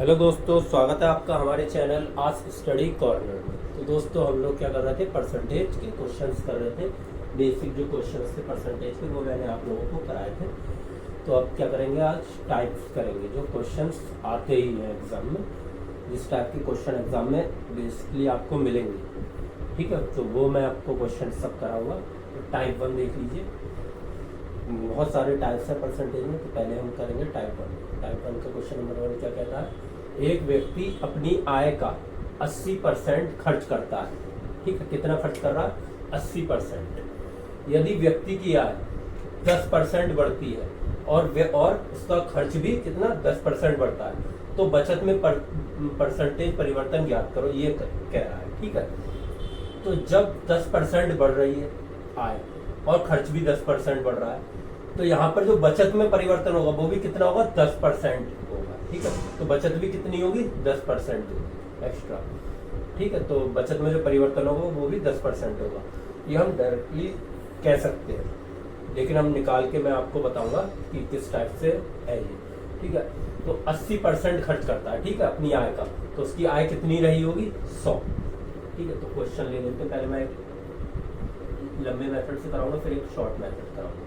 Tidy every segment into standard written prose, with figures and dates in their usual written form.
Hello दोस्तों, स्वागत है आपका हमारे चैनल आज स्टडी कॉर्नर में। तो दोस्तों हम लोग क्या कर रहे थे, परसेंटेज के क्वेश्चंस कर रहे थे। बेसिक जो क्वेश्चंस थे परसेंटेज के वो मैंने आप लोगों को कराए थे। तो अब क्या करेंगे, आज टाइप्स करेंगे जो क्वेश्चंस आते ही हैं एग्जाम में, जिस टाइप के क्वेश्चन एग्जाम में बेसिकली आपको मिलेंगे। ठीक है, तो वो मैं आपको क्वेश्चन सब कराऊंगा। तो टाइप 1 देख लीजिए, बहुत सारे टाइप्स हैं परसेंटेज में। तो पहले हम करेंगे टाइप 1। टाइप 1 का क्वेश्चन नंबर 1 क्या कहता है, एक व्यक्ति अपनी आय का 80% खर्च करता है। ठीक है, कितना खर्च कर रहा है, 80%। यदि व्यक्ति की आय 10% बढ़ती है और उसका खर्च भी कितना 10% बढ़ता है, तो बचत में परसेंटेज परिवर्तन ज्ञात करो, ये कह रहा है। ठीक है, तो जब 10% बढ़ रही है आय और खर्च भी 10% बढ़ रहा है, तो यहाँ पर जो बचत में परिवर्तन होगा वो भी कितना होगा, 10% होगा। ठीक है, तो बचत भी कितनी होगी, 10% एक्स्ट्रा। ठीक है, तो बचत में जो परिवर्तन होगा वो भी 10% होगा। ये हम डायरेक्टली कह सकते हैं, लेकिन हम निकाल के मैं आपको बताऊंगा कि किस टाइप से है ये। ठीक है, तो 80% खर्च करता है, ठीक है, अपनी आय का, तो उसकी आय कितनी रही होगी, 100। ठीक है, तो क्वेश्चन ले लेते हैं। पहले मैं लंबे मेथड से कराऊंगा, फिर एक शॉर्ट मेथड कराऊंगा।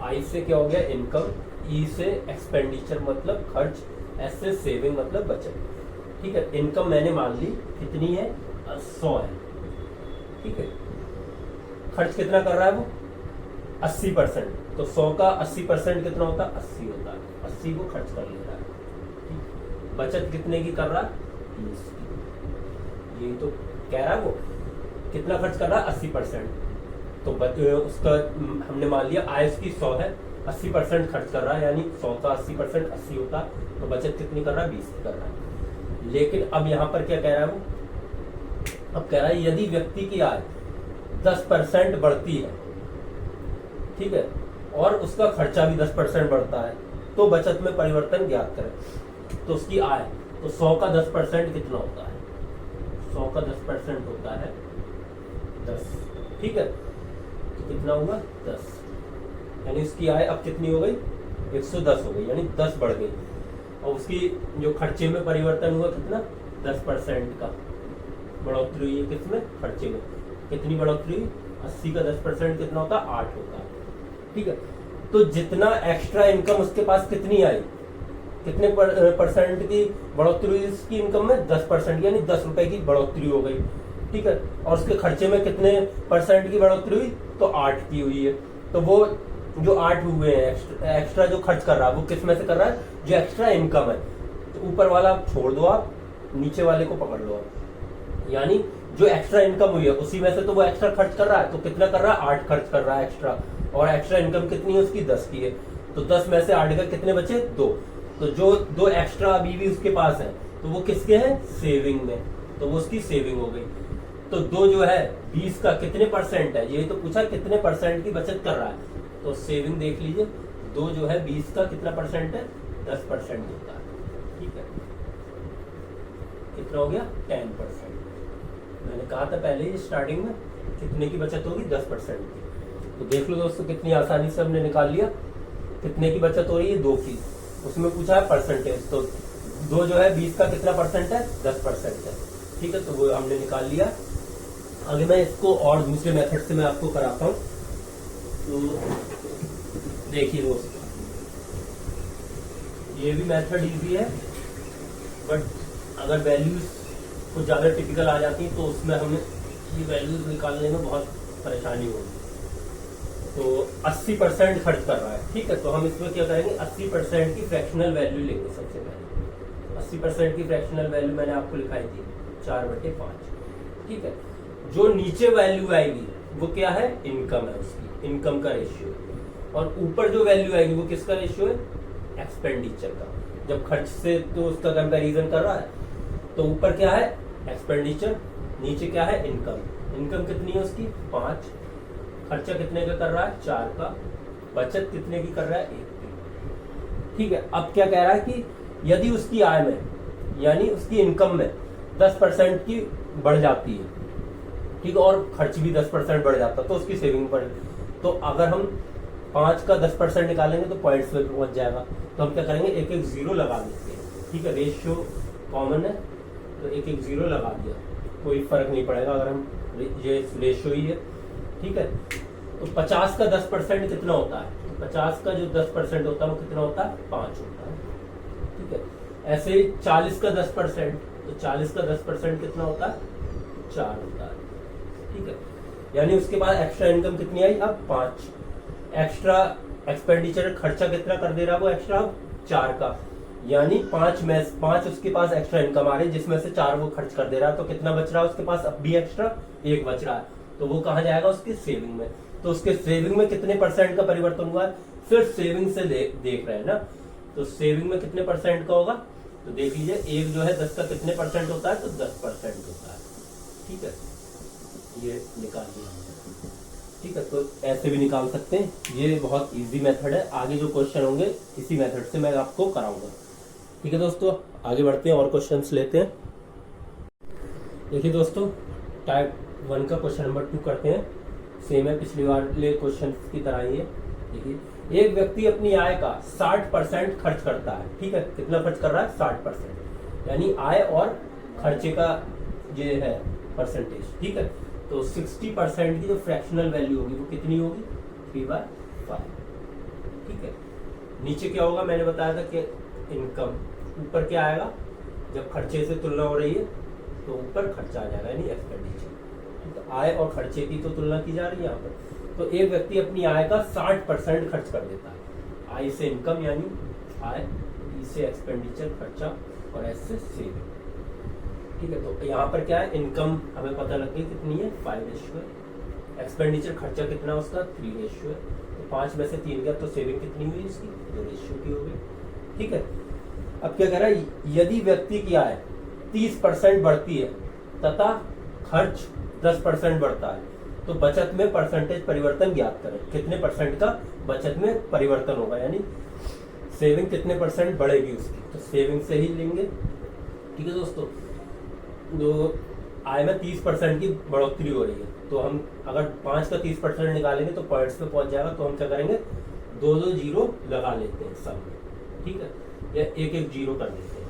आई से क्या हो गया, इनकम। ई से एक्सपेंडिचर मतलब खर्च। एस से सेविंग मतलब बचत। ठीक है, इनकम मैंने मान ली कितनी है, 100 है। ठीक है, खर्च कितना कर रहा है वो, 80%। तो 100 का 80% कितना होता है, 80 होता है। 80 को खर्च कर ले रहा है। ठीक, बचत कितने की कर रहा है, 30 की। यही तो कह रहा है वो, कितना खर्च कर रहा है, 80%। तो उसका हमने मान लिया आय उसकी 100 है, 80% खर्च कर रहा है, यानी 100 का 80% 80 होता है। तो बचत कितनी कर रहा है, 20 कर रहा है। लेकिन अब यहाँ पर क्या कह रहा है वो, अब कह रहा है यदि व्यक्ति की आय 10% बढ़ती है, ठीक है, और उसका खर्चा भी 10% बढ़ता है, तो बचत में परिवर्तन ज्ञात करें। तो उसकी आय, तो 100 का 10% कितना होता है, 100 का 10% होता है 10। ठीक है, तो कितना होगा, 10। यानी उसकी आय अब कितनी हो गई, 110 हो गई, यानी 10 बढ़ गई। और उसकी जो खर्चे में परिवर्तन हुआ कितना, 10% का बढ़ोतरी हुई है। किसमें, खर्चे में। कितनी बढ़ोतरी हुई, 80 का 10% कितना होता है, 8 होता है। ठीक है, तो जितना एक्स्ट्रा इनकम उसके पास कितनी आई, कितने परसेंट की बढ़ोतरी हुई उसकी इनकम में, 10%, यानी 10 रुपए की बढ़ोतरी हो गई। ठीक है, और उसके खर्चे में कितने परसेंट की बढ़ोतरी हुई, तो 8 की हुई है। तो वो जो 8 हुए हैं एक्स्ट्रा जो खर्च कर रहा है वो किस में से कर रहा है, जो एक्स्ट्रा इनकम है। तो ऊपर वाला छोड़ दो आप, नीचे वाले को पकड़ लो आप, यानी जो एक्स्ट्रा इनकम हुई है उसी में से तो वो एक्स्ट्रा खर्च कर रहा है। तो कितना कर रहा है, 8 खर्च कर रहा है एक्स्ट्रा, और एक्स्ट्रा इनकम कितनी है उसकी, 10 की है। तो 10 में से 8 का कितने बचे, 2। तो जो 2 एक्स्ट्रा अभी भी उसके पास है, तो वो किसके हैं, सेविंग में, तो वो उसकी सेविंग हो गई। तो 2 जो है 20 का कितने परसेंट है, ये तो पूछा कितने परसेंट की बचत कर रहा है। तो सेविंग देख लीजिए, 2 जो है 20 का कितना परसेंट है, 10% होता है। ठीक है, कितना हो गया, 10%। मैंने कहा था पहले ही स्टार्टिंग में, कितने की बचत होगी, 10% की। तो देख लो दोस्तों, कितनी आसानी से हमने निकाल लिया। कितने की बचत हो रही है, 2 की। उसमें पूछा है परसेंटेज, तो 2 जो है 20 का कितना परसेंट है, 10% है। ठीक है, तो वो हमने निकाल लिया। आगे मैं इसको और दूसरे मेथड से मैं आपको कराता हूँ। तो देखिए दोस्तों, ये भी मेथड इजी है, बट अगर वैल्यूज कुछ ज्यादा टिपिकल आ जाती है तो उसमें हमें ये वैल्यूज निकालने में बहुत परेशानी होगी। तो 80% खर्च कर रहा है, ठीक है, तो हम इसमें क्या करेंगे, 80% की फ्रैक्शनल वैल्यू लेंगे सबसे पहले। 80% की फ्रैक्शनल वैल्यू मैंने आपको लिखाई थी 4/5। ठीक है, जो नीचे वैल्यू आएगी वो क्या है, इनकम है उसकी, इनकम का रेशियो। और ऊपर जो वैल्यू आएगी वो किसका रेशियो है, एक्सपेंडिचर का। जब खर्च से तो उसका कंपैरिजन कर रहा है, तो ऊपर क्या है, एक्सपेंडिचर, नीचे क्या है, इनकम। इनकम कितनी है उसकी, 5। खर्चा कितने का कर रहा है, 4 का। बचत कितने की कर रहा है, 1 की। ठीक है, अब क्या कह रहा है कि यदि उसकी आय में, यानी उसकी इनकम में 10% की बढ़ जाती है, ठीक है, और खर्च भी 10% बढ़ जाता, तो उसकी सेविंग बढ़। तो अगर हम 5 का 10% निकालेंगे तो पॉइंट्स पे पहुंच जाएगा। तो हम क्या करेंगे, एक एक जीरो लगा देते हैं। ठीक है, रेशियो कॉमन है तो एक एक जीरो लगा दिया, कोई फर्क नहीं पड़ेगा अगर हम ये रेशियो ही है। ठीक है, तो 50 का 10% कितना होता है, तो 50 का जो 10% होता है वो कितना होता है, 5 होता है। ठीक है, ऐसे ही 40 का 10%, तो 40 का 10% कितना होता है, 4 होता है। ठीक है, यानी उसके बाद एक्स्ट्रा इनकम कितनी आई, अब 5। एक्स्ट्रा एक्सपेंडिचर खर्चा कितना कर दे रहा है वो एक्स्ट्रा, अब 4 का, यानी 5 उसके पास एक्स्ट्रा इनकम आ रही है जिसमें से 4 वो खर्च कर दे रहा है। तो कितना बच रहा है उसके पास, अब भी एक्स्ट्रा 1 बच रहा है, तो वो कहाँ जाएगा, उसके सेविंग में। तो उसके सेविंग में कितने परसेंट का परिवर्तन हुआ है, सिर्फ सेविंग से देख रहे हैं ना, तो सेविंग में कितने परसेंट का होगा, तो देख लीजिए, एक जो है 10 का कितने परसेंट होता है, तो 10% होता है। ठीक है, ये निकाल लिया। ठीक है, तो ऐसे भी निकाल सकते हैं, ये बहुत इजी मेथड है। आगे जो क्वेश्चन होंगे इसी मेथड से मैं आपको कराऊंगा। ठीक है दोस्तों, आगे बढ़ते हैं और क्वेश्चंस लेते हैं। देखिए दोस्तों, टाइप 1 का क्वेश्चन नंबर 2 करते हैं। सेम है, पिछली वाले क्वेश्चन की तरह ही है। देखिए, एक व्यक्ति अपनी आय का 60% खर्च करता है। ठीक है, कितना खर्च कर रहा है, 60%, यानी आय और खर्चे का ये है परसेंटेज। ठीक है, तो 60% की जो फ्रैक्शनल वैल्यू होगी वो कितनी होगी, 3/5। ठीक है, नीचे क्या होगा, मैंने बताया था कि इनकम, ऊपर क्या आएगा, जब खर्चे से तुलना हो रही है तो ऊपर खर्चा आ जाएगा, यानी एक्सपेंडिचर। तो आय और खर्चे की तो तुलना की जा रही है यहाँ पर। तो एक व्यक्ति अपनी आय का 60% खर्च कर देता है। आय से इनकम यानी आय, ई से एक्सपेंडिचर खर्चा, और एस से सेविंग। ठीक है, तो यहाँ पर क्या है, इनकम हमें पता लग गई कितनी है, 5 रेशियो है। एक्सपेंडिचर खर्चा कितना है उसका, 3 रेशियो है। तो 5 में से 3 गया तो सेविंग कितनी हुई इसकी, 2 रेशियो की हो गई। ठीक है, अब क्या कह रहा है, यदि व्यक्ति की आय 30% बढ़ती है तथा खर्च 10% बढ़ता है तो बचत में परसेंटेज परिवर्तन ज्ञात करें। कितने परसेंट का बचत में परिवर्तन होगा, यानी सेविंग कितने परसेंट बढ़ेगी उसकी, तो सेविंग से ही लेंगे। ठीक है दोस्तों, जो आय में 30% की बढ़ोतरी हो रही है, तो हम अगर 5 का 30% निकालेंगे तो पॉइंट्स पे पहुंच जाएगा। तो हम क्या करेंगे, 2 जीरो लगा लेते हैं सब में। ठीक है, या एक एक जीरो कर देते हैं।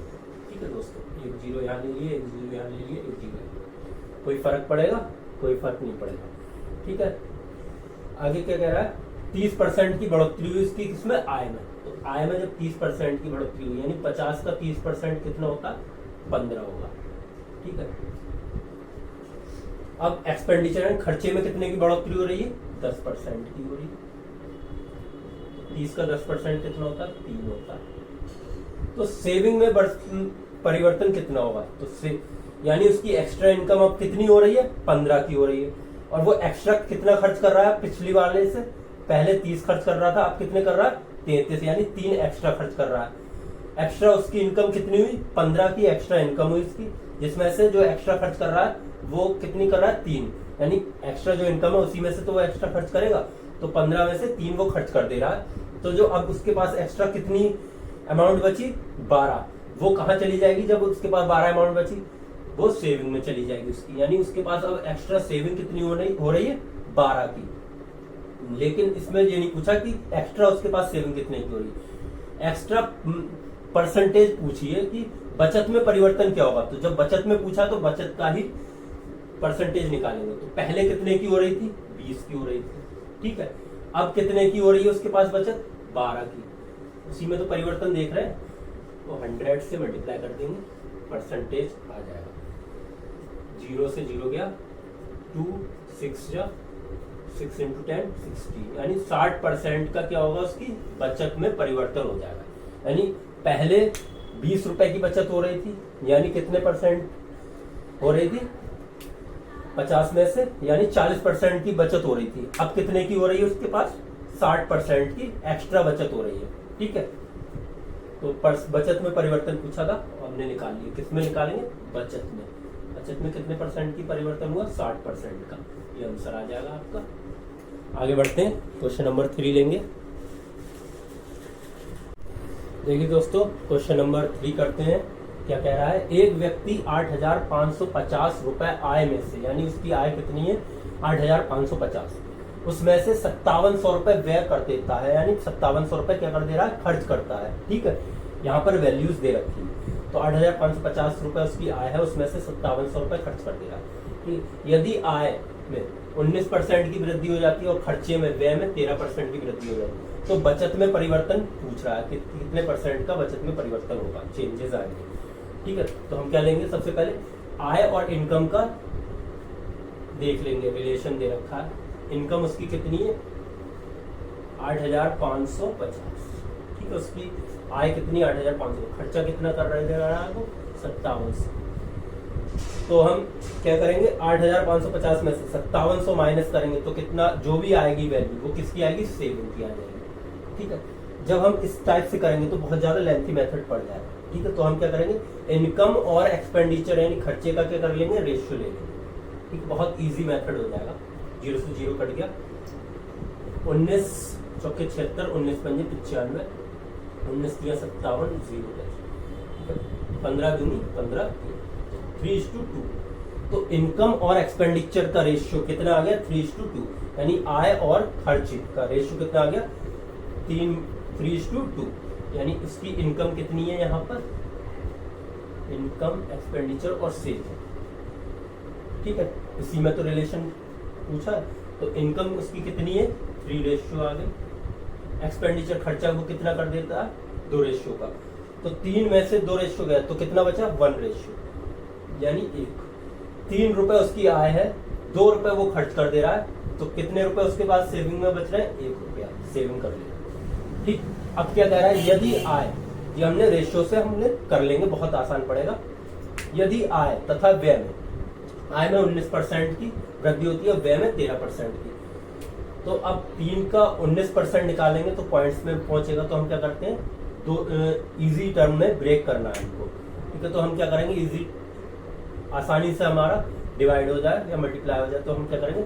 ठीक है दोस्तों, एक जीरो यहाँ ले लिए, एक जीरो यहाँ ले लिए, एक जीरो, कोई फर्क पड़ेगा, कोई फर्क नहीं पड़ेगा। ठीक है, आगे क्या कह रहा है, 30% की बढ़ोतरी हुई इसकी किसमें, आय में। तो आय में जब 30% की बढ़ोतरी हुई, यानी 50 का 30% कितना होता है, 15 होगा। ठीक है, अब एक्सपेंडिचर है, खर्चे में कितने की बढ़ोतरी हो रही है, 10% की हो रही है। 30 का 10% कितना होता है, 3 होता है। तो सेविंग में परिवर्तन कितना होगा, तो यानी उसकी एक्स्ट्रा इनकम अब कितनी हो रही है, 15 की हो रही है। और वो एक्स्ट्रा कितना खर्च कर रहा है, पिछली वाले से पहले 30 खर्च कर रहा था, अब कितने कर रहा है, 33, यानी 3 एक्स्ट्रा खर्च कर रहा है। एक्स्ट्रा उसकी इनकम कितनी हुई, 15 की एक्स्ट्रा इनकम हुई इसकी, जिसमें से जो एक्स्ट्रा खर्च कर रहा है वो कितनी कर रहा है, 3, यानी एक्स्ट्रा जो इनकम है उसी में से तो वो एक्स्ट्रा खर्च करेगा। तो 15 में से 3 वो खर्च कर दे रहा है। तो जो अब उसके पास एक्स्ट्रा कितनी अमाउंट बची, 12, वो कहाँ चली जाएगी, जब उसके पास 12 अमाउंट बची वो सेविंग में चली जाएगी उसकी, यानी उसके पास अब एक्स्ट्रा सेविंग कितनी हो रही है, 12 की। लेकिन इसमें ये नहीं पूछा कि एक्स्ट्रा उसके पास सेविंग कितने की हो रही है, एक्स्ट्रा परसेंटेज पूछी है कि बचत में परिवर्तन क्या होगा। तो जब बचत में पूछा तो बचत का ही परसेंटेज निकालेंगे। तो पहले कितने की हो रही थी, 20 की हो रही थी। ठीक है, अब कितने की हो रही है उसके पास बचत, 12 की। उसी में तो परिवर्तन देख रहे हैं, तो 100 से मल्टीप्लाई कर देंगे, परसेंटेज आ जाएगा। 0 से 0 गया, 2 6 जा 6 × 10 60, यानी 60% का क्या होगा, उसकी बचत में परिवर्तन हो जाएगा। यानी पहले 20 रुपए की बचत हो रही थी, यानी कितने परसेंट हो रही थी, 50 में से, यानी 40% की बचत हो रही थी। अब कितने की हो रही है उसके पास, 60% की एक्स्ट्रा बचत हो रही है। ठीक है, तो बचत में परिवर्तन पूछा था, हमने निकाल लिया। किस में निकालेंगे, बचत में। बचत में कितने परसेंट की परिवर्तन हुआ, 60% का। ये आंसर आ जाएगा आपका। आगे बढ़ते हैं, क्वेश्चन नंबर 3 लेंगे। देखिए दोस्तों, क्वेश्चन नंबर 3 करते हैं। क्या कह रहा है, एक व्यक्ति 8,550 रुपए आय में से, यानी उसकी आय कितनी है, 8,550, उसमें से 5700 रुपए व्यय कर देता है, यानी 5700 रुपए क्या कर दे रहा है, खर्च करता है। ठीक है, यहाँ पर वैल्यूज दे रखी है, तो 8,550 रुपए उसकी आय है, उसमें से 5700 रुपए खर्च कर दे रहा है। यदि आय में 19% की वृद्धि हो जाती है और खर्चे में, व्यय में 13% की वृद्धि हो जाती है, तो बचत में परिवर्तन पूछ रहा है कि कितने परसेंट का बचत में परिवर्तन होगा, चेंजेस आएंगे। ठीक है, तो हम क्या लेंगे, सबसे पहले आय और इनकम का देख लेंगे, रिलेशन दे रखा है। इनकम उसकी कितनी है, 8,550। ठीक है, उसकी आय कितनी, 8,500, खर्चा कितना कर रहा है वो, 5700। तो हम क्या करेंगे, 8,550 में से 5700 माइनस करेंगे तो कितना, जो भी आएगी वैल्यू वो किसकी आएगी, सेविंग की आ जाएगी। ठीक है, जब हम इस टाइप से करेंगे तो बहुत ज्यादा लेंथी मेथड पड़ जाएगा। ठीक है, तो हम क्या करेंगे, इनकम और एक्सपेंडिचर यानी खर्चे का क्या कर लेंगे, रेशियो ले लेंगे। ठीक, बहुत इजी मेथड हो जाएगा, 0 से 0 कट गया, 19 चौके 76, 19 पंजे 95, 19 तिया 57, 0। ठीक है, 15 दूनी 15, 3:2। तो इनकम और एक्सपेंडिचर का रेशियो कितना आ गया, 3:2, यानी आय और खर्च का रेशियो कितना आ गया, 3:2, यानी इसकी इनकम कितनी है, यहाँ पर इनकम, एक्सपेंडिचर और सेल। ठीक है, इसी में तो रिलेशन पूछा है, तो इनकम उसकी कितनी है, 3 रेशियो आ गई। एक्सपेंडिचर खर्चा वो कितना कर देता है, 2 रेशियो का, तो 3 में से 2 रेशियो गया तो कितना बचा, 1 रेशियो, यानी 1। 3 रुपए उसकी आय है, 2 रुपए वो खर्च कर दे रहा है, तो कितने रुपए उसके पास सेविंग में बच रहे हैं, 1 रुपया सेविंग कर लिया। ठीक, अब क्या कह रहा है, यदि आय, ये हमने रेशियो से हमने कर लेंगे, बहुत आसान पड़ेगा। यदि आय तथा व्यय में, आय में 19% की वृद्धि होती है, व्यय में 13% की, तो अब 3 का 19% निकालेंगे तो पॉइंट्स में पहुंचेगा, तो हम क्या करते हैं, दो इजी टर्म में ब्रेक करना है इनको। ठीक है, तो हम क्या करेंगे, इजी, आसानी से हमारा डिवाइड हो जाए या मल्टीप्लाई हो जाए, तो हम क्या करेंगे,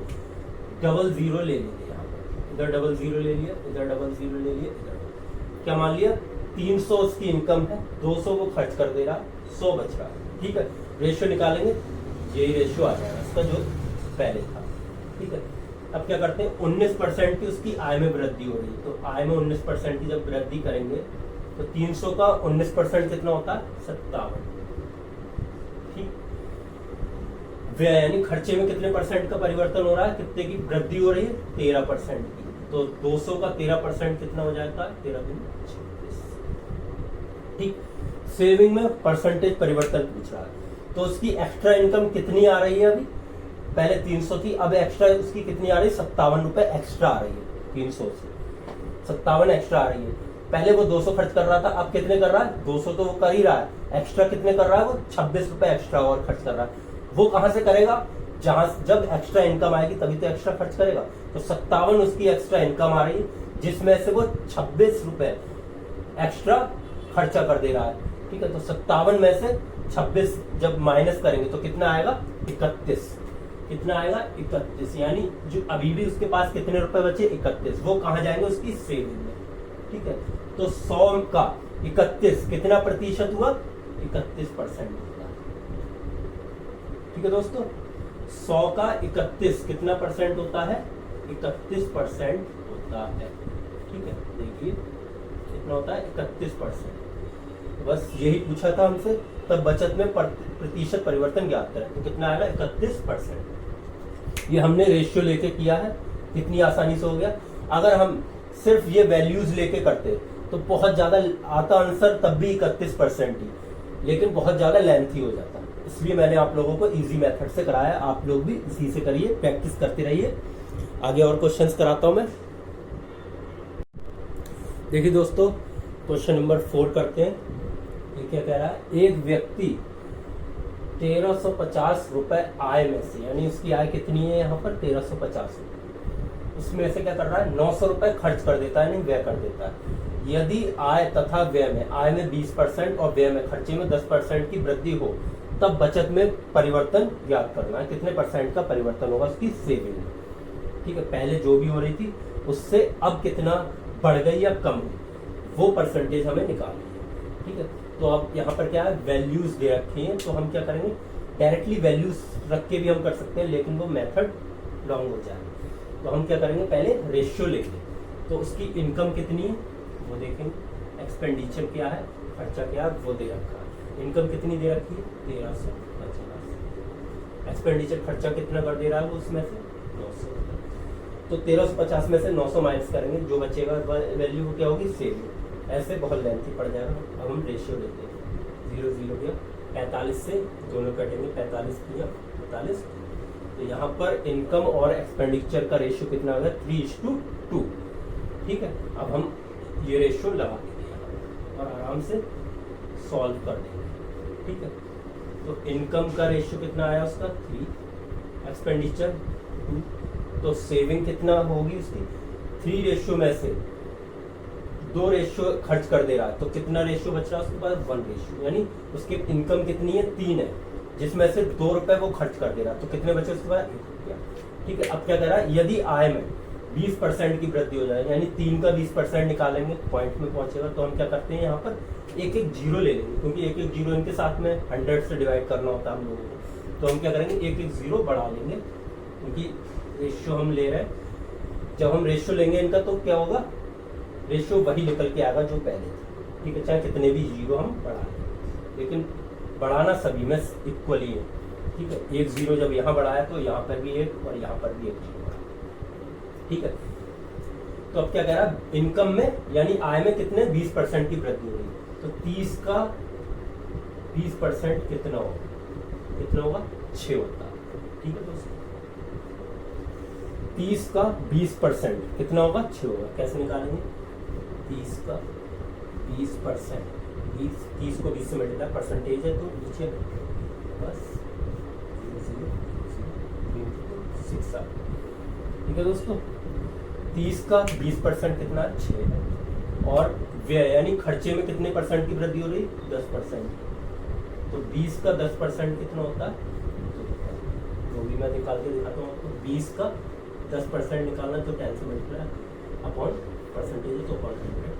डबल 0 ले लेंगे, यहाँ पर इधर डबल 0 ले लिया, इधर डबल 0 ले लिया, इधर क्या मान लिया, 300 उसकी इनकम है, 200 वो खर्च कर दे रहा है, 100 बच रहा है। ठीक है, रेशियो निकालेंगे, यही रेशियो आ जाएगा इसका जो पहले था। ठीक है, अब क्या करते हैं, 19% की उसकी आय में वृद्धि हो रही है, तो आय में 19% की जब वृद्धि करेंगे तो 300 का 19% कितना होता है, 57। ठीक, व्यय यानी खर्चे में कितने परसेंट का परिवर्तन हो रहा है, कितने की वृद्धि हो रही है, 13% की, तो 200 का 13% कितना हो जाता है, 13×36। ठीक, सेविंग में परसेंटेज परिवर्तन पूछ रहा है, तो उसकी एक्स्ट्रा इनकम कितनी आ रही है, अभी पहले 300 थी, अब एक्स्ट्रा उसकी कितनी आ रही है, 57 रुपए एक्स्ट्रा आ रही है, 300 से 57 एक्स्ट्रा आ रही है। पहले वो 200 खर्च कर रहा था, अब कितने कर रहा है, 200 तो वो कर ही रहा है, एक्स्ट्रा कितने कर रहा है, वो 26 रुपए एक्स्ट्रा और खर्च कर रहा है। वो कहां से करेगा, जहां जब एक्स्ट्रा इनकम आएगी तभी तो एक्स्ट्रा खर्च करेगा, तो 57 उसकी एक्स्ट्रा इनकम आ रही है, जिसमें से वो 26 रुपए एक्स्ट्रा खर्चा कर दे रहा है। ठीक है, तो 57 में से 26 जब माइनस करेंगे तो कितना आएगा, 31। कितना आएगा, 31, यानी जो अभी भी उसके पास कितने रुपए बचे, 31, वो कहां जाएंगे, उसकी सेविंग में। ठीक है, तो 100 का 31 कितना प्रतिशत हुआ, 31% होता है। ठीक है दोस्तों, 100 का 31 कितना परसेंट होता है, 31% होता है। ठीक है, देखिए कितना होता है, 31%। बस यही पूछा था हमसे, तब बचत में प्रतिशत परिवर्तन ज्ञात करें, तो कितना आएगा, 31%। ये हमने रेशियो लेके किया है, कितनी आसानी से हो गया। अगर हम सिर्फ ये वैल्यूज लेके करते तो बहुत ज्यादा आता आंसर, तब भी 31% ही, लेकिन बहुत ज्यादा लेंथी हो जाता है, इसलिए मैंने आप लोगों को इजी मेथड से कराया। आप लोग भी इसी से करिए, प्रैक्टिस करते रहिए। आगे और क्वेश्चंस कराता हूं मैं। देखिए दोस्तों, क्वेश्चन नंबर 4 करते हैं। ये क्या कह रहा है, एक व्यक्ति 1350 रुपए आय में से, यानी उसकी आय कितनी है यहाँ पर, 1350 रुपए, उसमें से क्या कर रहा है, 900 रुपए खर्च कर देता है, नहीं व्यय कर देता है। यदि आय तथा व्यय में, आय में 20% और व्यय में, खर्चे में 10% की वृद्धि हो, तब बचत में परिवर्तन ज्ञात करना है, कितने परसेंट का परिवर्तन होगा उसकी सेविंग में। ठीक है, पहले जो भी हो रही थी उससे अब कितना बढ़ गई या कम हुई, वो परसेंटेज हमें निकालनी है। ठीक है, तो अब यहाँ पर क्या है, वैल्यूज दे रखी हैं, तो हम क्या करेंगे, डायरेक्टली वैल्यूज रख के भी हम कर सकते हैं, लेकिन वो मेथड लॉन्ग हो जाएगा। तो हम क्या करेंगे, पहले रेशियो लेंगे। तो उसकी इनकम कितनी है वो देखेंगे, एक्सपेंडिचर क्या है, खर्चा क्या है वो दे रखा है। इनकम कितनी दे रखी है 1350, एक्सपेंडिचर खर्चा कितना कर दे रहा है वो उसमें से 900। तो 1350 में से 900 माइनस करेंगे, जो बचेगा वैल्यू क्या होगी सेविंग। ऐसे बहुत लेंथी पड़ जाएगा। अब हम रेशियो लेते हैं, 0 0 गया, 45 से दोनों कटेंगे, 45 किया 45। तो यहाँ पर इनकम और एक्सपेंडिचर का रेशियो कितना होगा 3:2। ठीक है, अब हम ये रेशियो लगा देंगे और आराम से सॉल्व कर देंगे। ठीक है, तो इनकम का रेशियो कितना आया उसका 3, एक्सपेंडिचर 2, तो सेविंग कितना होगी उसकी 3 रेशियो में से 2 रेशियो खर्च कर दे रहा है, तो कितना रेशियो बच रहा है उसके पास 1 रेशियो, यानी उसकी इनकम कितनी है 3 है, जिसमें से 2 रुपए वो खर्च कर दे रहा है, तो कितने बचे उसके पास 1 रुपया। ठीक है, अब क्या कह रहा है, यदि आय में 20% की वृद्धि हो जाए, यानी 3 का 20% निकालेंगे, पॉइंट में पहुंचेगा, तो हम क्या करते हैं यहाँ पर एक एक जीरो ले लेंगे, क्योंकि एक एक जीरो इनके साथ में 100 से डिवाइड करना होता है हम लोगों को। तो हम क्या करेंगे, एक एक जीरो बढ़ा लेंगे, क्योंकि रेशियो हम ले रहे हैं। जब हम रेशियो लेंगे इनका तो क्या होगा, रेशियो वही निकल के आएगा जो पहले था। ठीक है, चाहे कितने भी जीरो हम बढ़ा लें, लेकिन बढ़ाना सभी में इक्वली है। ठीक है, एक जीरो जब यहाँ बढ़ाया तो यहाँ पर भी एक और यहाँ पर भी एक जीरो बढ़ा। ठीक है, तो अब क्या कह रहा है, इनकम में यानी आय में कितने 20% की वृद्धि हो रही है, तो 30 का 20% कितना होगा 6 होता है। ठीक है दोस्तों, 30 का 20% कितना होगा 6 होगा। कैसे निकालेंगे, 30 का 20%, 30 को 20 से मल्टीप्लाई, परसेंटेज है तो नीचे बस 6 आ। ठीक है दोस्तों, 30 का 20% कितना 6 है, और व्यय यानी खर्चे में कितने परसेंट की वृद्धि हो रही 10%, तो 20 का 10% कितना होता है, वो भी मैं निकाल के दिखाता हूँ आपको। 20 का 10% निकालना तो 10 से मल्टीप्लाई अपॉन परसेंटेज, तो अपॉन 100।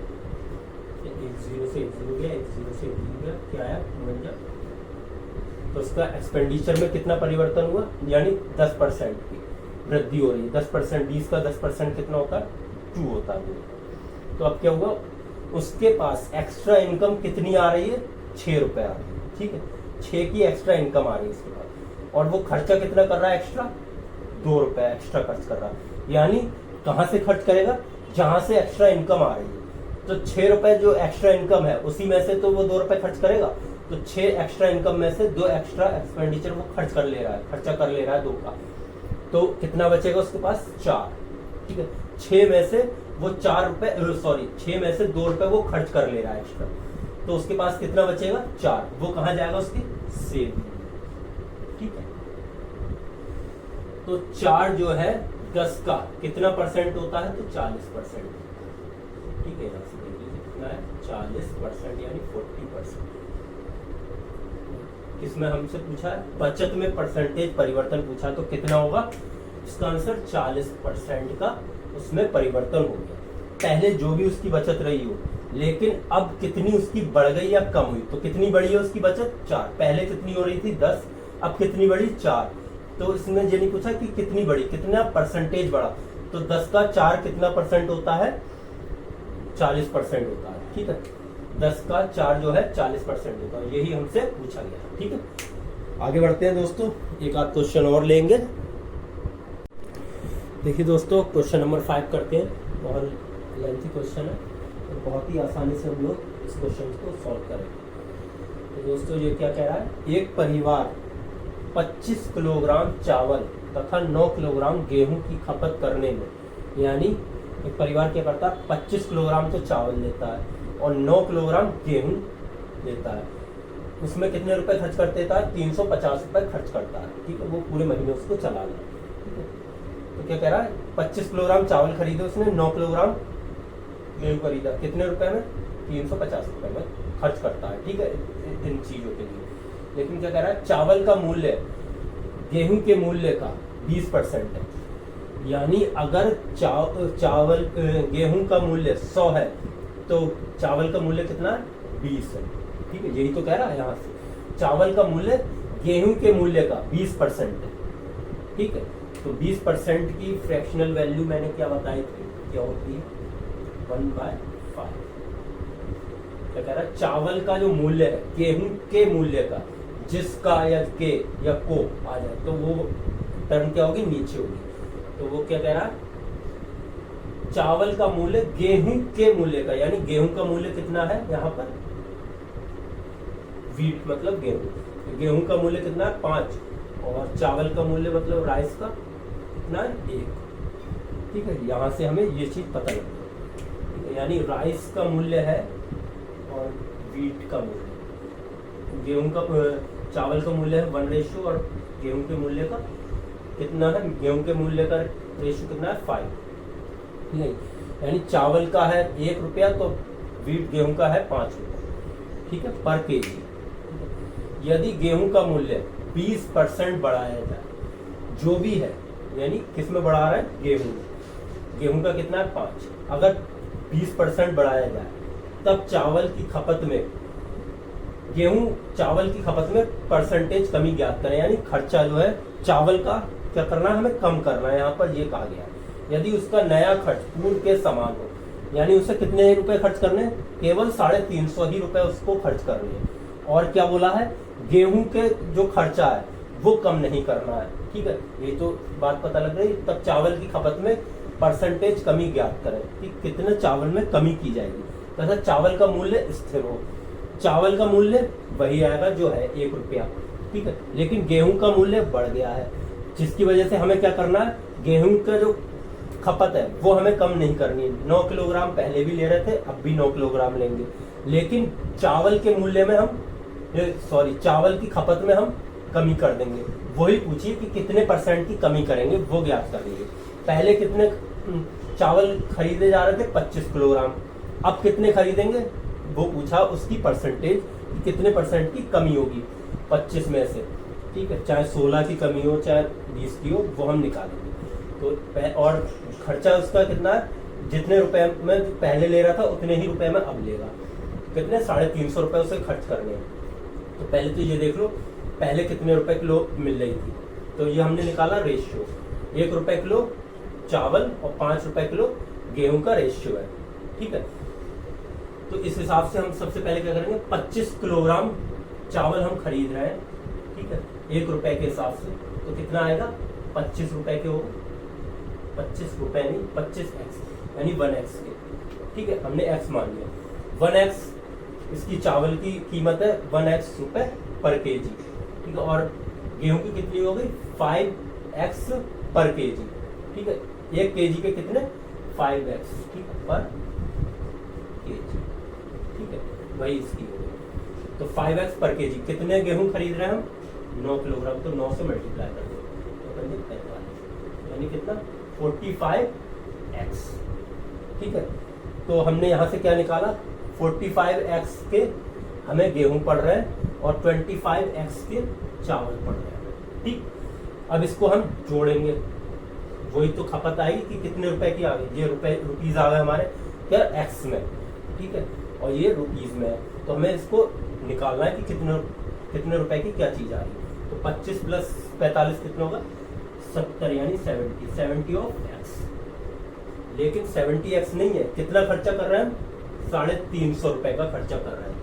एक जीरो से एक जीरो गया, एक जीरो से एक जीरो गया, क्या आया 52। तो उसका एक्सपेंडिचर में कितना परिवर्तन हुआ, यानी 10% की वृद्धि हो रही है। 10%, 20 का 10% कितना होता है 2 होता है। तो अब क्या हुआ, उसके पास एक्स्ट्रा इनकम कितनी आ रही है 6 रुपए आ रही है। ठीक है, 6 की एक्स्ट्रा इनकम आ रही है उसके पास, और वो खर्चा कितना कर रहा है एक्स्ट्रा 2 रुपए एक्स्ट्रा खर्च कर रहा है। यानी कहाँ से खर्च करेगा, जहां से एक्स्ट्रा इनकम आ रही है। तो 6 रुपए जो एक्स्ट्रा इनकम है उसी में से तो वो 2 रुपए खर्च करेगा, तो 6 एक्स्ट्रा इनकम में से 2 एक्स्ट्रा एक्सपेंडिचर वो खर्चा कर ले रहा है 2 का, तो कितना बचेगा उसके पास 4। ठीक है, 6 में से वो 4 रुपए 6 में से 2 रुपए वो खर्च कर ले रहा है एक्स्ट्रा, तो उसके पास कितना बचेगा 4। वो कहाँ जाएगा उसकी सेविंग। ठीक है, तो 4 जो है 10 का कितना परसेंट होता है, तो 40%। ठीक है, यहाँ से देख लीजिए कितना है 40%, यानी 40%। इसमें हमसे पूछा है बचत में परसेंटेज परिवर्तन पूछा, तो कितना होगा, इसका आंसर 40% का उसमें परिवर्तन हो गया। पहले जो भी उसकी बचत रही हो, लेकिन अब कितनी उसकी बढ़ गई या कम हुई, तो कितनी बढ़ी है उसकी बचत 4। पहले कितनी हो रही थी 10, अब कितनी बढ़ी 4। तो इसमें ये नहीं पूछा कि कितनी बढ़ी, कितना परसेंटेज बढ़ा, तो 10 का 4 कितना परसेंट होता है 40% होता है। ठीक है, 10 का 4 जो है 40% होता है, यही हमसे पूछा गया। ठीक है, आगे बढ़ते हैं दोस्तों, एक आध क्वेश्चन और लेंगे। देखिए दोस्तों, क्वेश्चन नंबर 5 करते हैं। बहुत लेंथी क्वेश्चन है और बहुत ही आसानी से हम लोग इस क्वेश्चन को सॉल्व करेंगे। तो दोस्तों ये क्या कह रहा है, एक परिवार 25 किलोग्राम चावल तथा 9 किलोग्राम गेहूं की खपत करने में, यानी एक परिवार क्या करता है 25 किलोग्राम तो चावल लेता है और 9 किलोग्राम गेहूं लेता है, उसमें कितने रुपए खर्च कर देता है 350 रुपए खर्च करता है। ठीक है, वो पूरे महीने उसको चला रहा है। ठीक है, तो क्या कह रहा है 25 किलोग्राम चावल खरीदे उसने, 9 किलोग्राम गेहूं खरीदा, कितने रुपए में 350 रुपए में खर्च करता है। ठीक है, इन चीजों के लिए। लेकिन क्या कह रहा है, चावल का मूल्य गेहूं के मूल्य का 20% है, यानी अगर चावल गेहूं का मूल्य 100 है तो चावल का मूल्य कितना है 20 है। ठीक है, यही तो कह रहा है यहाँ से, चावल का मूल्य गेहूं के मूल्य का 20% है। ठीक है, तो 20% की फ्रैक्शनल वैल्यू मैंने क्या बताई थी, क्या होती है 1/5। क्या कह रहा है, चावल का जो मूल्य है गेहूं के मूल्य का, जिसका या के या को आ जाए तो वो टर्म क्या होगी, नीचे होगी। तो वो क्या कह रहा है, चावल का मूल्य गेहूं के मूल्य का, यानी गेहूं का मूल्य कितना है यहाँ पर, वीट मतलब गेहूं, तो गेहूं का मूल्य कितना है 5, और चावल का मूल्य मतलब राइस का कितना है 1। ठीक है, यहाँ से हमें ये चीज पता लगती है, यानी राइस का मूल्य है और वीट का मूल्य, गेहूं का चावल का मूल्य है 1 और गेहूं के मूल्य का कितना है, गेहूं के मूल्य का रेशियो कितना है 5। नहीं, यानी चावल का है 1 रुपया तो वीट गेहूं का है 5 रुपया। ठीक है, पर केजी। यदि गेहूं का मूल्य 20% बढ़ाया जाए, जो भी है, यानी किस में बढ़ा रहा है, गेहूं का कितना है 5, अगर 20% बढ़ाया जाए तब चावल की खपत में, चावल की खपत में परसेंटेज कमी ज्ञात करें, यानी खर्चा जो है चावल का क्या करना है, हमें कम करना है। यहाँ पर ये कहा गया है यदि उसका नया खर्च पूर्व के समान हो, यानी उसे कितने रुपए खर्च करने, केवल 350 ही रुपए उसको खर्च करने हैं। और क्या बोला है, गेहूं के जो खर्चा है वो कम नहीं करना है। ठीक है, ये तो बात पता लग रही। तब चावल की खपत में परसेंटेज कमी ज्ञात करें कि कितने चावल में कमी की जाएगी, तथा चावल का मूल्य स्थिर हो। चावल का मूल्य वही आएगा जो है 1 रुपया। ठीक है, लेकिन गेहूं का मूल्य बढ़ गया है, जिसकी वजह से हमें क्या करना है, गेहूं का जो खपत है वो हमें कम नहीं करनी है। 9 किलोग्राम पहले भी ले रहे थे, अब भी 9 किलोग्राम लेंगे, लेकिन चावल के मूल्य में हम चावल की खपत में हम कमी कर देंगे। वही पूछिए कि कितने % की कमी करेंगे, वो ज्ञात करेंगे। पहले कितने चावल खरीदे जा रहे थे, 25 किलोग्राम, अब कितने खरीदेंगे वो पूछा, उसकी परसेंटेज कितने % की कमी होगी 25 में से। ठीक है, चाहे 16 की कमी हो चाहे 20 की हो, वो हम निकालेंगे। तो और खर्चा उसका कितना है, जितने रुपए में पहले ले रहा था उतने ही रुपए में अब लेगा। कितने, 350 रुपए उसे खर्च करने हैं। तो पहले तो ये देख लो, पहले कितने रुपए किलो मिल रही थी, तो ये हमने निकाला रेशियो, 1 रुपए किलो चावल और 5 रुपए किलो गेहूं का रेशियो है। ठीक है, तो इस हिसाब से हम सबसे पहले क्या करेंगे, 25 किलोग्राम चावल हम खरीद रहे हैं। ठीक है, 1 रुपए के हिसाब से, तो कितना आएगा, 25 रुपए के होगा, 25 रुपए नहीं 25x, यानी 1x के। ठीक है, हमने x मान लिया, 1x इसकी चावल की कीमत है 1x रुपए पर केजी। ठीक है, और गेहूं की कितनी हो गई, 5x पर केजी। ठीक है, 1 केजी के कितने, 5x, ठीक है, पर केजी। ठीक है, वही इसकी हो गई। तो 5x पर केजी, कितने गेहूं खरीद रहे हैं हम, 9 किलोग्राम, तो 9 से मल्टीप्लाई कर दो, तो 45, यानी कितना, 45x। ठीक है, तो हमने यहाँ से क्या निकाला, 45x के हमें गेहूं पड़ रहे हैं और 25x के चावल पड़ रहे हैं। ठीक, अब इसको हम जोड़ेंगे, वही तो खपत आएगी कि कितने रुपए की आ गई, ये रुपीज आ गए हमारे क्या x में। ठीक है, और ये रुपीज में है, तो हमें इसको निकालना है कि कितने रुपए की क्या चीज आ रही है। तो 25 + 45 कितना होगा, 70, यानी 70 ऑफ x। लेकिन 70x नहीं है, कितना खर्चा कर रहे हैं हम, 350 रुपए का खर्चा कर रहे हैं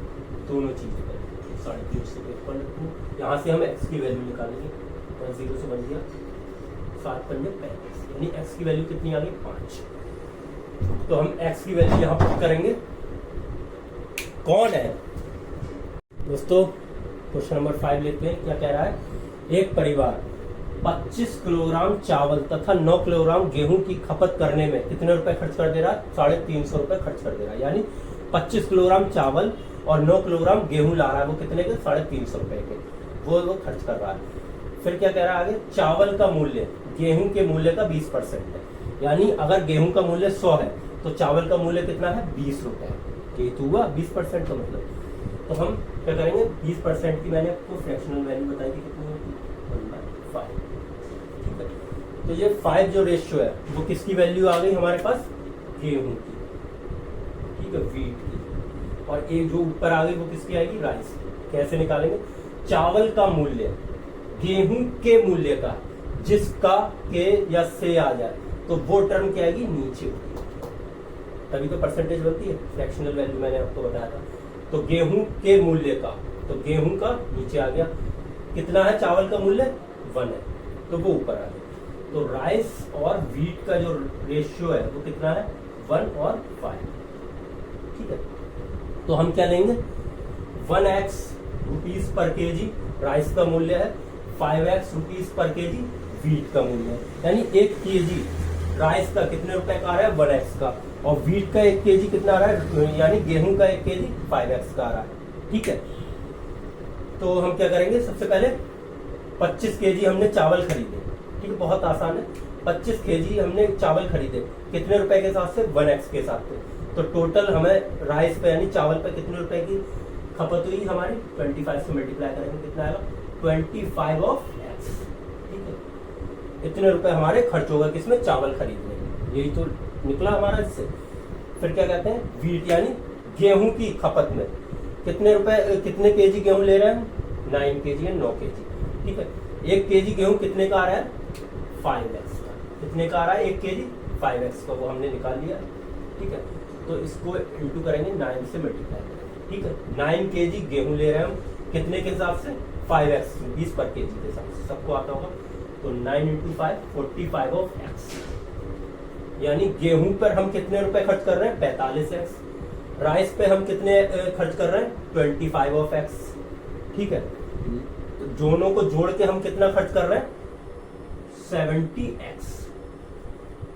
दोनों चीज पर, 350 रुपए। यहाँ से हम x की वैल्यू निकालेंगे, 0 से बन गया 7 × 35, यानी x की वैल्यू कितनी आ गई, 5। तो हम x की वैल्यू यहाँ पुट करेंगे, कौन है दोस्तों, क्वेश्चन नंबर 5 लेते हैं। क्या कह रहा है, एक परिवार 25 किलोग्राम चावल तथा 9 किलोग्राम गेहूं की खपत करने में कितने रुपए खर्च कर दे रहा है, 350 रुपए खर्च कर दे रहा है। यानी 25 किलोग्राम चावल और 9 किलोग्राम गेहूं ला रहा है, वो कितने के, 350 रुपए के, वो खर्च कर रहा है। फिर क्या कह रहा है आगे, चावल का मूल्य गेहूं के मूल्य का 20% है, यानी अगर गेहूं का मूल्य 100 है तो चावल का मूल्य कितना है, 20 रुपए। ये तो हुआ 20% का मतलब। तो हम क्या करेंगे, 20% की मैंने आपको फ्रैक्शनल वैल्यू बताई थी कितनी होती है, 1/5। ठीक है, तो ये 5 जो रेशियो है वो किसकी वैल्यू आ गई हमारे पास, गेहूं की। ठीक है, वीट की। और एक जो ऊपर आ गई वो किसकी आएगी, राइस की। कैसे निकालेंगे, चावल का मूल्य गेहूं के मूल्य का, जिसका के या से आ जाए तो वो टर्म क्या आएगी, नीचे होगी, तभी तो परसेंटेज बनती है, फ्रैक्शनल वैल्यू मैंने आपको बताया था। तो गेहूं के मूल्य का, तो गेहूं का नीचे आ गया, कितना है चावल का मूल्य 1 है, तो वो ऊपर आ गया। तो राइस और व्हीट का जो रेशियो है वो कितना है, 1 और 5। ठीक है, तो हम क्या लेंगे, 1x rupees per KG rice का मूल्य है, 5x rupees per KG wheat का मूल्य है। यानी 1 केजी राइस का कितने रुपए का आ रहा है, 1x का, और व्हीट का 1 केजी कितना आ रहा है, यानी गेहूं का 1 केजी 5x का आ रहा है। ठीक है, तो हम क्या करेंगे, सबसे पहले 25 केजी हमने चावल खरीदे। ठीक है, बहुत आसान है, 25 केजी हमने चावल खरीदे, कितने रुपए के साथ से, 1x के साथ से। तो टोटल हमें राइस पे यानी चावल पे कितने रुपए की खपत हुई हमारी, 25 से मल्टीप्लाई करेंगे कितना आएगा, 25 ऑफ x। ठीक है, इतने रुपए हमारे खर्च होगा किसमें, चावल खरीदने में। यही तो निकला हमारा इससे। फिर क्या कहते हैं, व्हीट यानी गेहूं की खपत में कितने रुपए, कितने केजी गेहूं ले रहे हैं, 9 केजी है, 9 केजी। ठीक है, 1 केजी गेहूं कितने का आ रहा है, 5x का। कितने का आ रहा है 1 केजी, 5x का, वो हमने निकाल लिया। ठीक है, तो इसको इंटू करेंगे 9 से मल्टीप्लाई करेंगे। ठीक है, 9 केजी गेहूं ले रहे हैं हम कितने के हिसाब से, 5x 20 पर केजी के हिसाब से, सबको आता होगा। तो 9 इंटू 5 45 ऑफ x, यानी गेहूं पर हम कितने रुपए खर्च कर रहे हैं, 45x। राइस पे हम कितने खर्च कर रहे हैं, 25 ऑफ x। ठीक है, तो दोनों को जोड़ के हम कितना खर्च कर रहे हैं, 70x।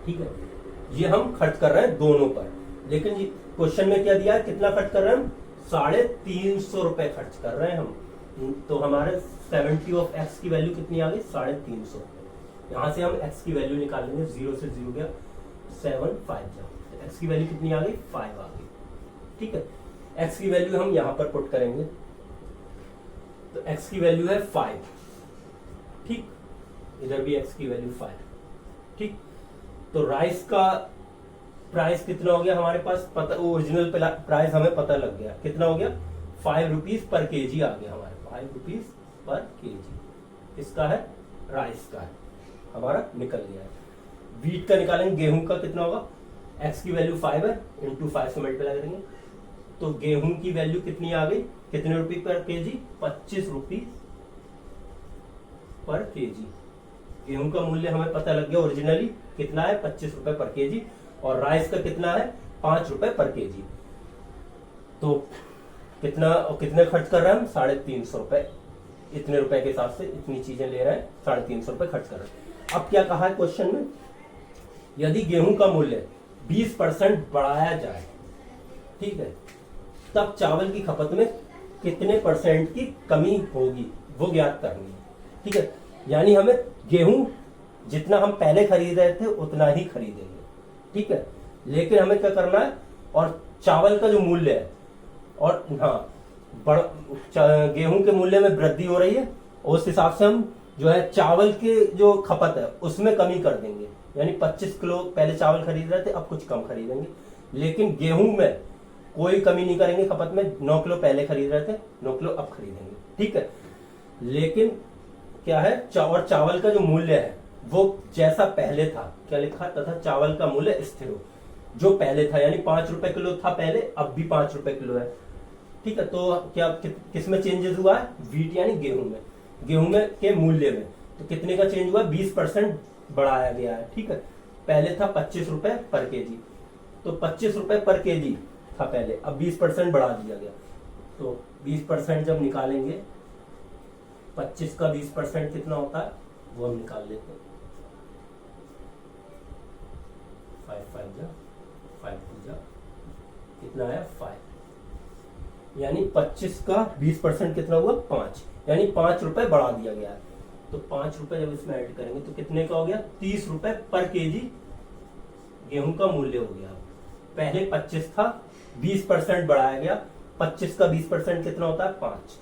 ठीक है, ये हम खर्च कर रहे हैं दोनों पर, लेकिन क्वेश्चन में क्या दिया है, कितना खर्च कर रहे हैं हम, 350 रुपए खर्च कर रहे हैं हम। तो हमारे 70 ऑफ x की वैल्यू कितनी आ गई, 350। यहां से हम x की वैल्यू निकालेंगे, 0 से 0 गया, 7 5 जा, x की वैल्यू कितनी आ गई, 5 आ गई। ठीक है, x की वैल्यू हम यहां पर पुट करेंगे, तो x की वैल्यू है 5। ठीक, इधर भी x की वैल्यू 5। ठीक, तो राइस का प्राइस कितना हो गया हमारे पास, पता, ओरिजिनल प्राइस हमें पता लग गया, कितना हो गया, 5 रुपीज पर केजी आ गया हमारे, 5 रुपीज पर केजी। इसका है, राइस का है, हमारा निकल गया है। व्हीट का निकालेंगे, गेहूं का कितना होगा, x की वैल्यू 5 है, इंटू 5 से मल्टीप्लाई करेंगे, तो गेहूं की वैल्यू कितनी आ गई, कितने रुपए पर केजी, 25 रुपीज पर केजी। गेहूं का मूल्य हमें पता लग गया ओरिजिनली कितना है, 25 रुपए पर केजी, और राइस का कितना है, 5 रुपए पर केजी। तो कितना, कितने खर्च कर रहे हैं हम, 350 रुपए, इतने रुपए के हिसाब से इतनी चीजें ले रहे हैं, 350 रुपए खर्च कर रहे हैं। अब क्या कहा है क्वेश्चन में, यदि गेहूं का मूल्य 20% बढ़ाया जाए, ठीक है, तब चावल की खपत में कितने परसेंट की कमी होगी, वो ज्ञात करनी है। ठीक है, यानी हमें गेहूं जितना हम पहले खरीद रहे थे उतना ही खरीदेंगे। ठीक है, लेकिन हमें क्या करना है, और चावल का जो मूल्य है, और हाँ, गेहूं के मूल्य में वृद्धि हो रही है, उस हिसाब से हम जो है चावल के जो खपत है उसमें कमी कर देंगे। यानी 25 किलो पहले चावल खरीद रहे थे, अब कुछ कम खरीदेंगे, लेकिन गेहूं में कोई कमी नहीं करेंगे खपत में। 9 किलो पहले खरीद रहे थे, 9 किलो अब खरीदेंगे। ठीक है, लेकिन क्या है, चावल का जो मूल्य है वो जैसा पहले था, क्या लिखा, तथा चावल का मूल्य स्थिर हो, जो पहले था, यानी 5 रुपए किलो था पहले, अब भी 5 रुपए किलो है। ठीक है, तो क्या किस में चेंजेस हुआ है, व्हीट यानी गेहूं में, गेहूं में के मूल्य में, तो कितने का चेंज हुआ, 20% बढ़ाया गया है। ठीक है, पहले था 25 रुपए पर केजी, तो 25 रुपए पर केजी था पहले, अब 20% बढ़ा दिया गया। तो 20% जब निकालेंगे, 25 का 20% कितना होता है वो हम निकाल लेते हैं, 5 5 जा 5 2 जा, कितना आया 5, यानी 25 का 20% कितना हुआ 5, यानी 5 रुपए बढ़ा दिया गया है। तो 5 रुपए जब इसमें ऐड करेंगे तो कितने का हो गया, 30 रुपए पर केजी गेहूं का मूल्य हो गया। पहले 25 था, 20% बढ़ाया गया, 25 का 20% कितना होता है 5,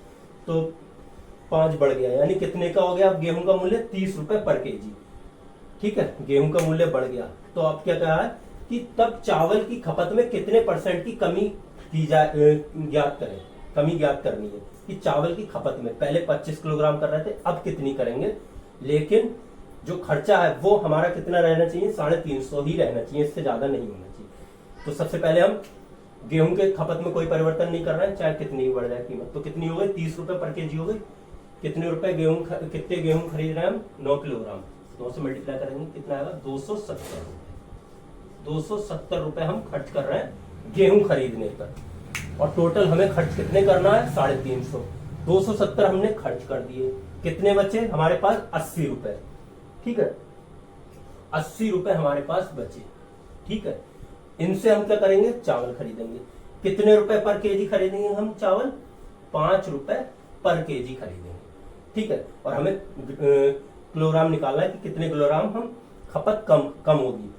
तो 5 बढ़ गया, यानी कितने का हो गया गेहूं का मूल्य, 30 रुपए पर केजी। ठीक है, गेहूं का मूल्य बढ़ गया, तो अब क्या कहा है कि तब चावल की खपत में कितने % की कमी की जाए, ज्ञात करें, कमी ज्ञात करनी है कि चावल की खपत में पहले 25 किलोग्राम कर रहे थे, अब कितनी करेंगे, लेकिन जो खर्चा है वो हमारा कितना रहना चाहिए, 350 ही रहना चाहिए, इससे ज्यादा नहीं होना चाहिए। तो सबसे पहले हम गेहूं के खपत में कोई परिवर्तन नहीं कर रहे हैं, चाहे कितनी बढ़ जाए कीमत। तो कितनी हो गई, 30 रुपए पर केजी हो गई। कितने रुपए कितने गेहूं खरीद रहे हैं हम, 9 किलोग्राम। 9 से मल्टीप्लाई करेंगे कितना आएगा, 270 रुपए। 270 रुपए हम खर्च कर रहे हैं गेहूं खरीदने पर, और टोटल हमें खर्च कितने करना है, 350। 270 हमने खर्च कर दिए, कितने बचे हमारे पास, 80 रुपए। ठीक है, 80 रुपए हमारे पास बचे। ठीक है, इनसे हम क्या करेंगे, चावल खरीदेंगे। कितने रुपए पर केजी खरीदेंगे हम चावल, 5 रुपए पर केजी खरीदेंगे। ठीक है, और हमें किलोग्राम निकालना है कि कितने किलोग्राम हम खपत कम होगी।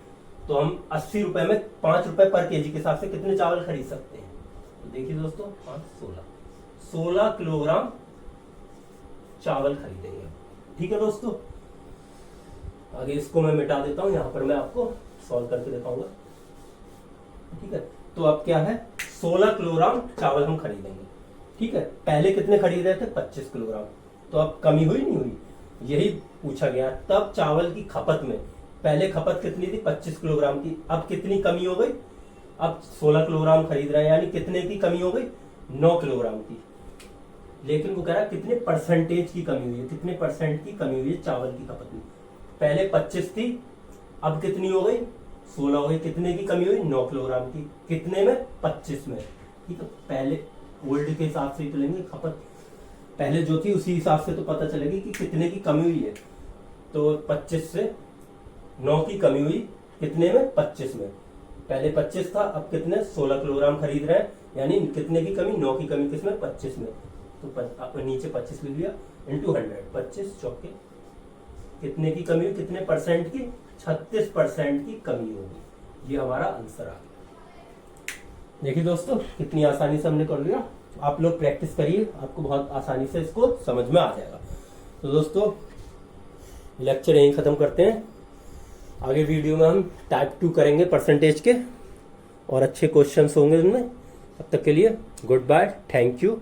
तो हम 80 रुपए में 5 रुपए पर केजी के हिसाब से कितने चावल खरीद सकते हैं। तो देखिए दोस्तों, 5 16 किलोग्राम चावल खरीदेंगे। ठीक है दोस्तों, आगे इसको मैं मिटा देता हूं, यहां पर मैं आपको सॉल्व करके दिखाऊंगा। ठीक है, तो अब क्या है, 16 किलोग्राम चावल हम खरीदेंगे। ठीक है, पहले कितने खरीद रहे थे, 25 किलोग्राम। तो अब कमी हुई नहीं हुई, यही पूछा गया। तब चावल की खपत में पहले खपत कितनी थी, 25 किलोग्राम की। अब कितनी कमी हो गई, अब 16 किलोग्राम खरीद रहे हैं, यानी कितने की कमी हो गई, 9 किलोग्राम की। लेकिन वो कह रहा है कितने परसेंटेज की कमी हुई है, कितने परसेंट की कमी हुई है चावल की खपत में। पहले 25 थी, अब कितनी हो गई, 16 हो गई। कितने की कमी हुई, 9 किलोग्राम की। कितने में, 25 में। ठीक है, पहले ओल्ड के हिसाब से ही तो लेंगे, खपत पहले जो थी उसी हिसाब से तो पता चलेगी कि कितने की कमी हुई है। तो 25 से 9 की कमी हुई, कितने में, 25 में। पहले 25 था, अब कितने, 16 किलोग्राम खरीद रहे हैं, यानी कितने की कमी, 9 की कमी किसमें, 25 में। तो नीचे 25 लिख लिया, इंटू 100, 25 चौके कितने की कमी हुई, कितने परसेंट की, 36% की कमी होगी। ये हमारा आंसर आ गया। देखिए दोस्तों, कितनी आसानी से हमने कर लिया। आप लोग प्रैक्टिस करिए, आपको बहुत आसानी से इसको समझ में आ जाएगा। तो दोस्तों, लेक्चर यहीं खत्म करते हैं। आगे वीडियो में हम टाइप 2 करेंगे परसेंटेज के, और अच्छे क्वेश्चंस होंगे उनमें। तब तक के लिए गुड बाय, थैंक यू।